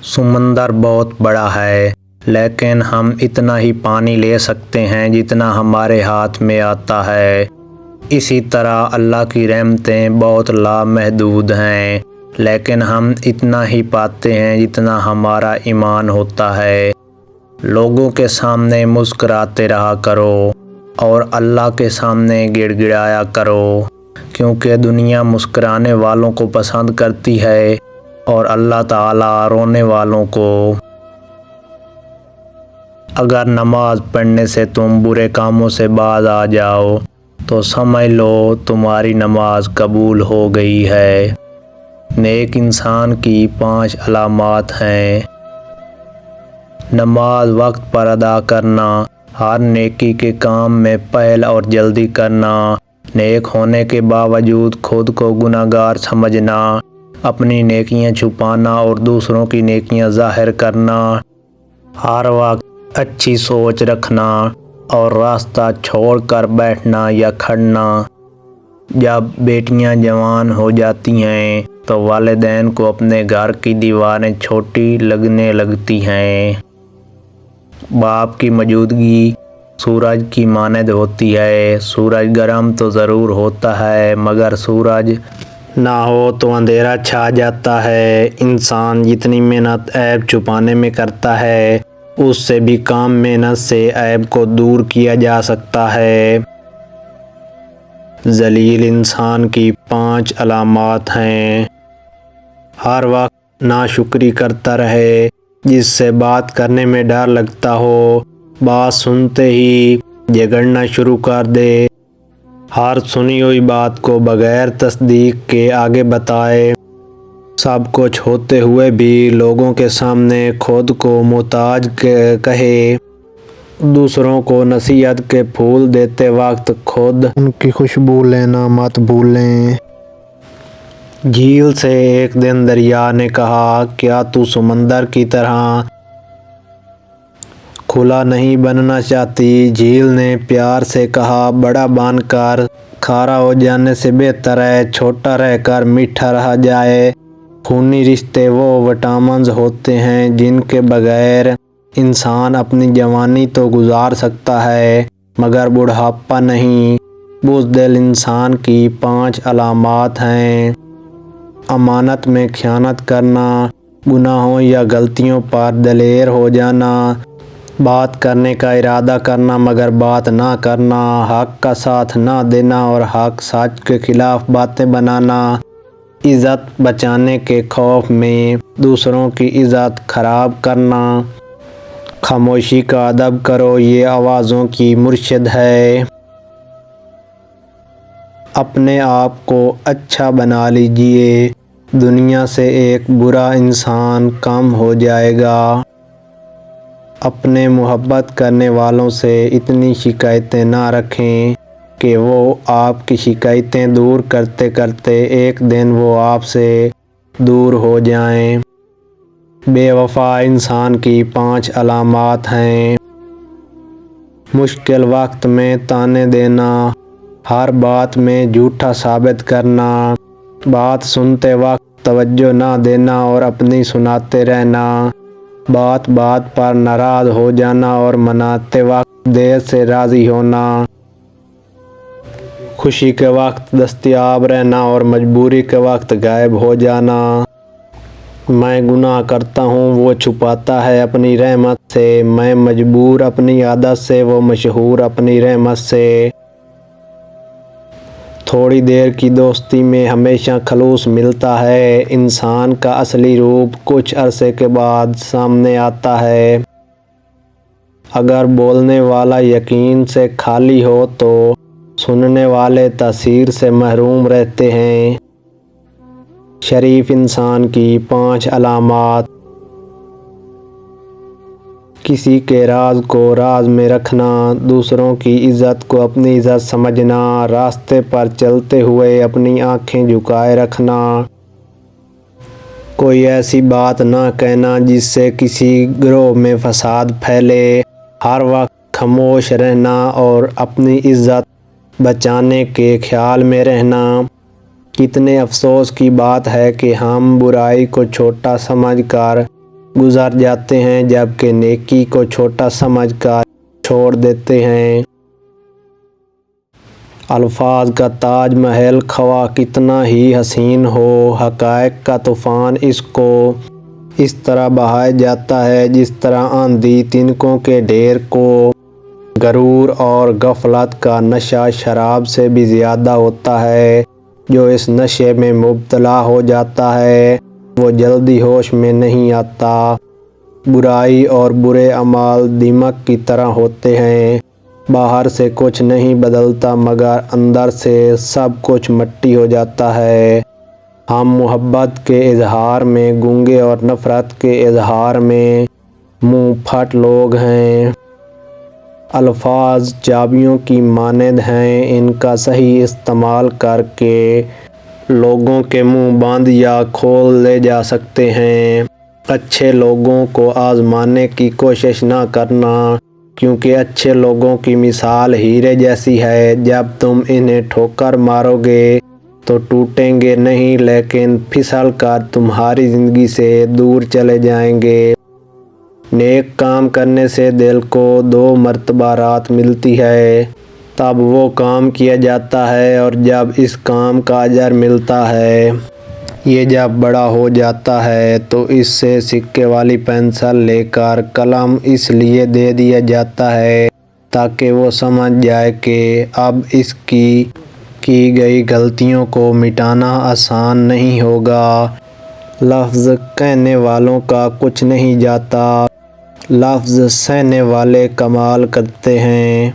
سمندر بہت بڑا ہے، لیکن ہم اتنا ہی پانی لے سکتے ہیں جتنا ہمارے ہاتھ میں آتا ہے۔ اسی طرح اللہ کی رحمتیں بہت لامحدود ہیں، لیکن ہم اتنا ہی پاتے ہیں جتنا ہمارا ایمان ہوتا ہے۔ لوگوں کے سامنے مسکراتے رہا کرو اور اللہ کے سامنے گڑ گڑایا کرو، کیونکہ دنیا مسکرانے والوں کو پسند کرتی ہے اور اللہ تعالیٰ رونے والوں کو۔ اگر نماز پڑھنے سے تم برے کاموں سے باز آ جاؤ تو سمجھ لو تمہاری نماز قبول ہو گئی ہے۔ نیک انسان کی 5 علامات ہیں۔ نماز وقت پر ادا کرنا، ہر نیکی کے کام میں پہل اور جلدی کرنا، نیک ہونے کے باوجود خود کو گناہ گار سمجھنا، اپنی نیکیاں چھپانا اور دوسروں کی نیکیاں ظاہر کرنا، ہر وقت اچھی سوچ رکھنا اور راستہ چھوڑ کر بیٹھنا یا کھڑنا۔ جب بیٹیاں جوان ہو جاتی ہیں تو والدین کو اپنے گھر کی دیواریں چھوٹی لگنے لگتی ہیں۔ باپ کی موجودگی سورج کی مانند ہوتی ہے۔ سورج گرم تو ضرور ہوتا ہے، مگر سورج نہ ہو تو اندھیرا چھا جاتا ہے۔ انسان جتنی محنت عیب چھپانے میں کرتا ہے، اس سے بھی کم محنت سے عیب کو دور کیا جا سکتا ہے۔ ذلیل انسان کی 5 علامات ہیں۔ ہر وقت ناشکری کرتا رہے، جس سے بات کرنے میں ڈر لگتا ہو، بات سنتے ہی جھگڑنا شروع کر دے، ہر سنی ہوئی بات کو بغیر تصدیق کے آگے بتائے، سب کچھ ہوتے ہوئے بھی لوگوں کے سامنے خود کو محتاج کہے، دوسروں کو نصیحت کے پھول دیتے وقت خود ان کی خوشبو لینا مت بھولیں۔ جھیل سے ایک دن دریا نے کہا، کیا تو سمندر کی طرح کھلا نہیں بننا چاہتی؟ جھیل نے پیار سے کہا، بڑا بن کر کھارا ہو جانے سے بہتر ہے چھوٹا رہ کر میٹھا رہ جائے۔ خونی رشتے وہ وٹامنز ہوتے ہیں جن کے بغیر انسان اپنی جوانی تو گزار سکتا ہے، مگر بڑھاپا نہیں۔ بزدل انسان کی 5 علامات ہیں۔ امانت میں خیانت کرنا، گناہوں یا غلطیوں پر دلیر ہو جانا، بات کرنے کا ارادہ کرنا مگر بات نہ کرنا، حق کا ساتھ نہ دینا اور حق سچ کے خلاف باتیں بنانا، عزت بچانے کے خوف میں دوسروں کی عزت خراب کرنا۔ خاموشی کا ادب کرو، یہ آوازوں کی مرشد ہے۔ اپنے آپ کو اچھا بنا لیجئے، دنیا سے ایک برا انسان کم ہو جائے گا۔ اپنے محبت کرنے والوں سے اتنی شکایتیں نہ رکھیں کہ وہ آپ کی شکایتیں دور کرتے کرتے ایک دن وہ آپ سے دور ہو جائیں۔ بے وفا انسان کی 5 علامات ہیں۔ مشکل وقت میں طعنے دینا، ہر بات میں جھوٹا ثابت کرنا، بات سنتے وقت توجہ نہ دینا اور اپنی سناتے رہنا، بات بات پر ناراض ہو جانا اور مناتے وقت دیر سے راضی ہونا، خوشی کے وقت دستیاب رہنا اور مجبوری کے وقت غائب ہو جانا۔ میں گناہ کرتا ہوں وہ چھپاتا ہے اپنی رحمت سے، میں مجبور اپنی عادت سے وہ مشہور اپنی رحمت سے۔ تھوڑی دیر کی دوستی میں ہمیشہ خلوص ملتا ہے، انسان کا اصلی روپ کچھ عرصے کے بعد سامنے آتا ہے۔ اگر بولنے والا یقین سے خالی ہو تو سننے والے تاثیر سے محروم رہتے ہیں۔ شریف انسان کی 5 علامات۔ کسی کے راز کو راز میں رکھنا، دوسروں کی عزت کو اپنی عزت سمجھنا، راستے پر چلتے ہوئے اپنی آنکھیں جھکائے رکھنا، کوئی ایسی بات نہ کہنا جس سے کسی گروہ میں فساد پھیلے، ہر وقت خاموش رہنا اور اپنی عزت بچانے کے خیال میں رہنا۔ کتنے افسوس کی بات ہے کہ ہم برائی کو چھوٹا سمجھ کر گزر جاتے ہیں، جبکہ نیکی کو چھوٹا سمجھ کر چھوڑ دیتے ہیں۔ الفاظ کا تاج محل خواہ کتنا ہی حسین ہو، حقائق کا طوفان اس کو اس طرح بہا جاتا ہے جس طرح آندھی تنکوں کے ڈھیر کو۔ غرور اور غفلت کا نشہ شراب سے بھی زیادہ ہوتا ہے۔ جو اس نشے میں مبتلا ہو جاتا ہے وہ جلدی ہوش میں نہیں آتا۔ برائی اور برے اعمال دیمک کی طرح ہوتے ہیں، باہر سے کچھ نہیں بدلتا مگر اندر سے سب کچھ مٹی ہو جاتا ہے۔ ہم محبت کے اظہار میں گونگے اور نفرت کے اظہار میں منہ پھٹ لوگ ہیں۔ الفاظ چابیوں کی مانند ہیں، ان کا صحیح استعمال کر کے لوگوں کے منہ بند یا کھول لے جا سکتے ہیں۔ اچھے لوگوں کو آزمانے کی کوشش نہ کرنا، کیونکہ اچھے لوگوں کی مثال ہیرے جیسی ہے، جب تم انہیں ٹھوکر مارو گے تو ٹوٹیں گے نہیں لیکن پھسل کر تمہاری زندگی سے دور چلے جائیں گے۔ نیک کام کرنے سے دل کو 2 مرتبہ راحت ملتی ہے، تب وہ کام کیا جاتا ہے اور جب اس کام کا اجر ملتا ہے۔ یہ جب بڑا ہو جاتا ہے تو اس سے سکے والی پنسل لے کر قلم اس لیے دے دیا جاتا ہے تاکہ وہ سمجھ جائے کہ اب اس کی گئی غلطیوں کو مٹانا آسان نہیں ہوگا۔ لفظ کہنے والوں کا کچھ نہیں جاتا، لفظ سہنے والے کمال کرتے ہیں۔